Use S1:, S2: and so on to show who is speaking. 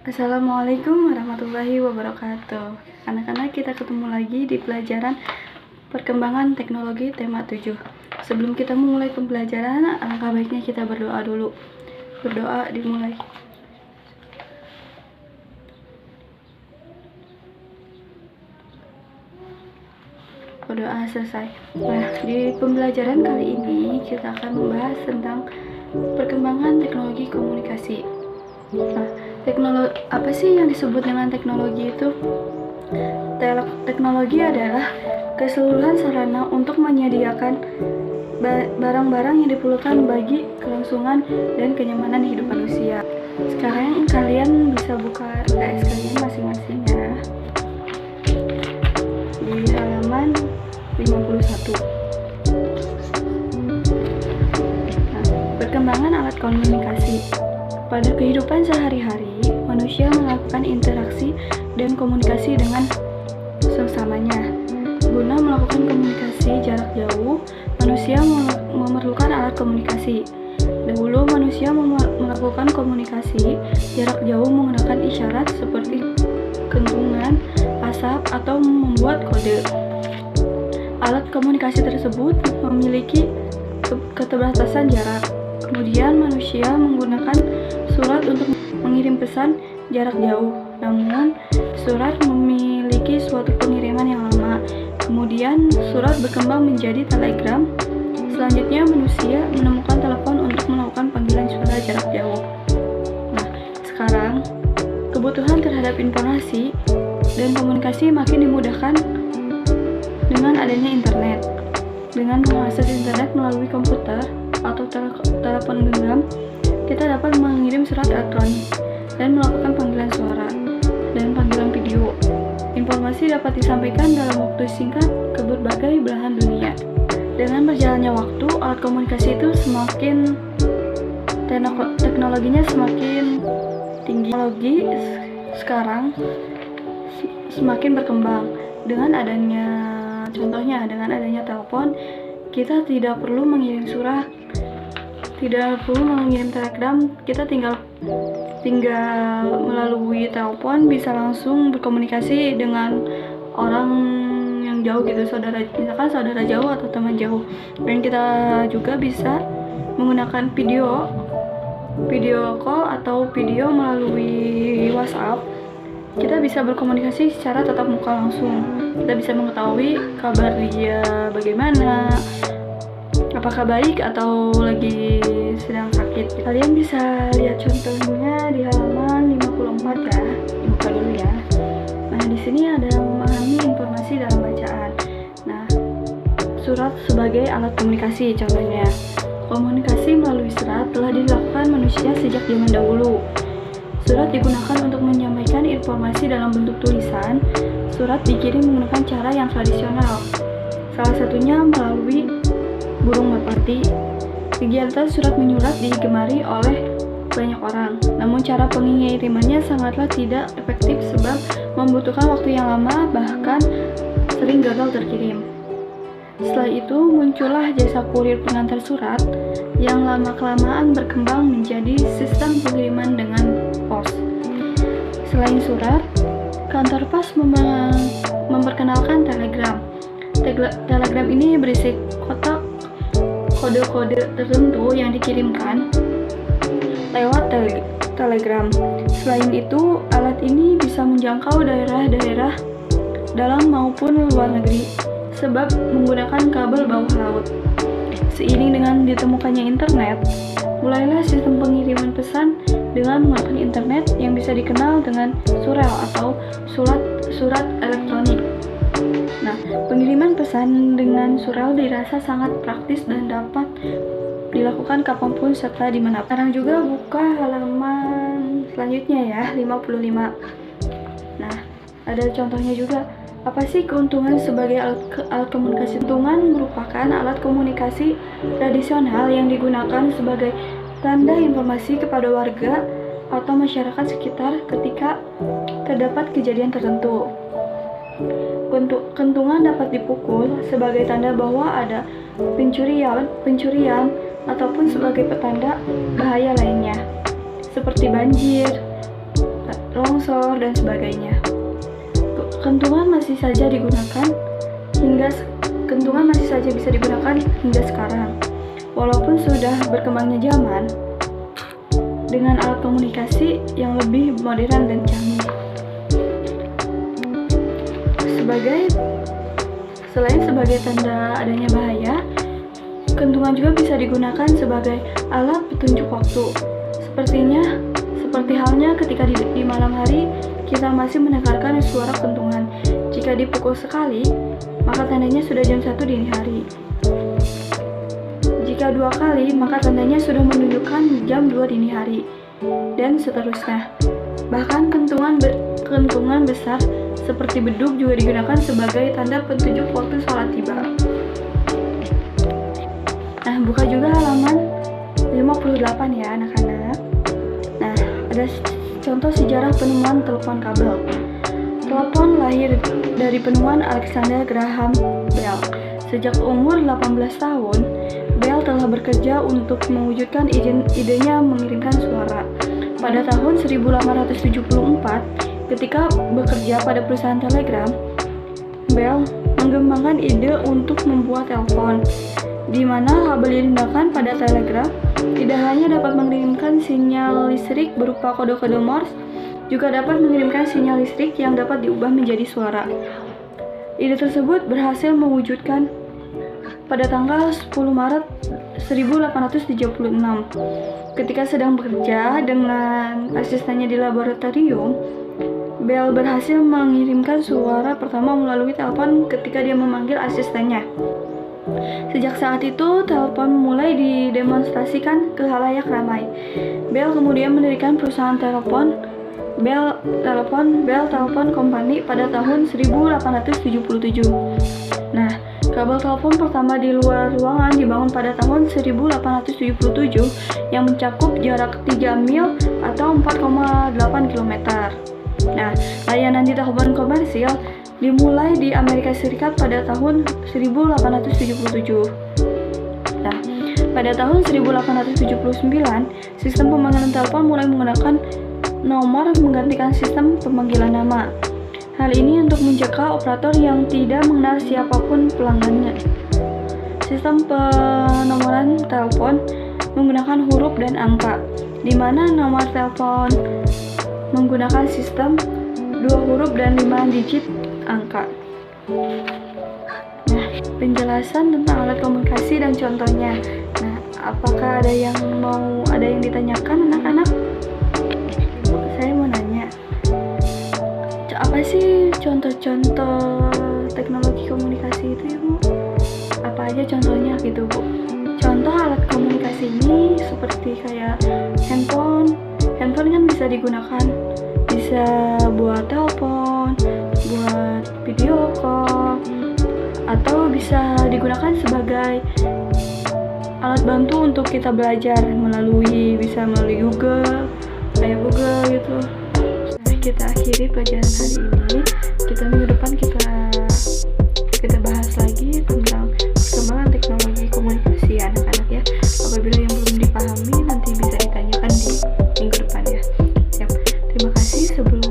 S1: Assalamualaikum warahmatullahi wabarakatuh. Anak-anak, kita ketemu lagi di pelajaran perkembangan teknologi tema 7. Sebelum kita memulai pembelajaran, alangkah baiknya kita berdoa dulu. Berdoa dimulai. Berdoa selesai. Nah, di pembelajaran kali ini kita akan membahas tentang perkembangan teknologi komunikasi. Nah, apa sih yang disebut dengan teknologi itu? Teknologi adalah keseluruhan sarana untuk menyediakan barang-barang yang diperlukan bagi kelangsungan dan kenyamanan hidup manusia. Sekarang kalian bisa buka UTS kalian masing-masing ya, di halaman 51. Nah, perkembangan alat komunikasi. Pada kehidupan sehari-hari, manusia melakukan interaksi dan komunikasi dengan sesamanya. Guna melakukan komunikasi jarak jauh, manusia memerlukan alat komunikasi. Dahulu, manusia melakukan komunikasi jarak jauh menggunakan isyarat seperti kentungan, asap, atau membuat kode. Alat komunikasi tersebut memiliki keterbatasan jarak. Kemudian, manusia menggunakan surat untuk mengirim pesan jarak jauh. Namun, surat memiliki suatu pengiriman yang lama. Kemudian, surat berkembang menjadi telegram. Selanjutnya, manusia menemukan telepon untuk melakukan panggilan suara jarak jauh. Nah, sekarang kebutuhan terhadap informasi dan komunikasi makin dimudahkan dengan adanya internet. Dengan mengakses internet melalui komputer atau telepon genggam, kita dapat mengirim surat elektronik dan melakukan panggilan suara dan panggilan video. Informasi dapat disampaikan dalam waktu singkat ke berbagai belahan dunia. Dengan berjalannya waktu, alat komunikasi itu teknologinya semakin tinggi. Teknologi sekarang semakin berkembang. Dengan adanya telepon, kita tidak perlu mengirim surat, tidak perlu mengirim telegram, kita tinggal melalui telepon bisa langsung berkomunikasi dengan orang yang jauh gitu, misalkan saudara jauh atau teman jauh. Dan kita juga bisa menggunakan video call atau video melalui WhatsApp. Kita bisa berkomunikasi secara tatap muka langsung. Kita bisa mengetahui kabar dia bagaimana, apakah baik atau lagi sedang sakit. Kalian bisa lihat contohnya di halaman 54 ya. Dibuka dulu ya. Nah, di sini ada memahami informasi dalam bacaan. Nah, surat sebagai alat komunikasi contohnya. Komunikasi melalui surat telah dilakukan manusia sejak zaman dahulu. Surat digunakan untuk menyampaikan informasi dalam bentuk tulisan. Surat dikirim menggunakan cara yang tradisional. Salah satunya melalui burung merpati. Kegiatan surat menyurat digemari oleh banyak orang. Namun cara pengirimannya sangatlah tidak efektif sebab membutuhkan waktu yang lama, bahkan sering gagal terkirim. Setelah itu muncullah jasa kurir pengantar surat yang lama-kelamaan berkembang menjadi sistem pengiriman dengan pos. Selain surat, kantor pos memperkenalkan telegram. Telegram ini berisi kotak kode-kode tertentu yang dikirimkan lewat telegram. Selain itu, alat ini bisa menjangkau daerah-daerah dalam maupun luar negeri sebab menggunakan kabel bawah laut. Seiring dengan ditemukannya internet, mulailah sistem pengiriman pesan dengan menggunakan internet yang bisa dikenal dengan surel atau surat elektronik. Nah, pengiriman pesan dengan surel dirasa sangat praktis dan dapat dilakukan kapanpun serta dimanapun. Sekarang juga buka halaman selanjutnya ya, 55. Nah, ada contohnya juga. Apa sih keuntungan sebagai alat komunikasi? Keuntungan merupakan alat komunikasi tradisional yang digunakan sebagai tanda informasi kepada warga atau masyarakat sekitar ketika terdapat kejadian tertentu. Kentungan dapat dipukul sebagai tanda bahwa ada pencurian ataupun sebagai petanda bahaya lainnya, seperti banjir, sensor, dan sebagainya. Kentungan masih saja bisa digunakan hingga sekarang. Walaupun sudah berkembangnya zaman dengan alat komunikasi yang lebih modern dan canggih. Selain sebagai tanda adanya bahaya, kentungan juga bisa digunakan sebagai alat petunjuk waktu. Seperti halnya ketika di malam hari kita masih mendengarkan suara kentungan. Jika dipukul sekali, maka tandanya sudah jam 1 dini hari. Jika 2 kali, maka tandanya sudah menunjukkan jam 2 dini hari, dan seterusnya. Bahkan kentungan besar seperti beduk juga digunakan sebagai tanda petunjuk waktu sholat tiba. Nah, buka juga halaman 58 ya anak-anak. Nah, ada contoh sejarah penemuan telepon kabel. Telepon lahir dari penemuan Alexander Graham Bell. Sejak umur 18 tahun, Bell telah bekerja untuk mewujudkan idenya mengirimkan suara. Pada tahun 1874, ketika bekerja pada perusahaan telegram, Bell mengembangkan ide untuk membuat telepon, di mana kabel yang digunakan pada telegram tidak hanya dapat mengirimkan sinyal listrik berupa kode-kode Morse, juga dapat mengirimkan sinyal listrik yang dapat diubah menjadi suara. Ide tersebut berhasil mewujudkan pada tanggal 10 Maret 1876. Ketika sedang bekerja dengan asistennya di laboratorium, Bell berhasil mengirimkan suara pertama melalui telepon ketika dia memanggil asistennya. Sejak saat itu, telepon mulai didemonstrasikan ke khalayak ramai. Bell kemudian mendirikan perusahaan telepon Bell Telephone Company pada tahun 1877. Nah, kabel telepon pertama di luar ruangan dibangun pada tahun 1877 yang mencakup jarak 3 mil atau 4,8 km. Nah, layanan di telepon komersil dimulai di Amerika Serikat pada tahun 1877. Nah, pada tahun 1879, sistem pemanggilan telepon mulai menggunakan nomor menggantikan sistem pemanggilan nama. Hal ini untuk mencegah operator yang tidak mengenal siapapun pelanggannya. Sistem penomoran telepon menggunakan huruf dan angka, di mana nomor telepon menggunakan sistem 2 huruf dan 5 digit angka. Nah, penjelasan tentang alat komunikasi dan contohnya. Nah, apakah ada yang ditanyakan anak-anak? Saya mau nanya, apa sih contoh-contoh teknologi komunikasi itu ya Bu? Apa aja contohnya gitu Bu? Contoh alat komunikasi ini seperti kayak handphone kan bisa digunakan, bisa buat telepon, buat video call, atau bisa digunakan sebagai alat bantu untuk kita belajar bisa melalui Google, kayak Google gitu. Nah, kita akhiri pelajaran hari ini. Minggu depan kita bahas lagi tentang perkembangan teknologi komunikasi anak-anak ya. Apabila yang belum dipahami nanti bisa ditanyakan di minggu depan ya. Siap. Terima kasih sebelum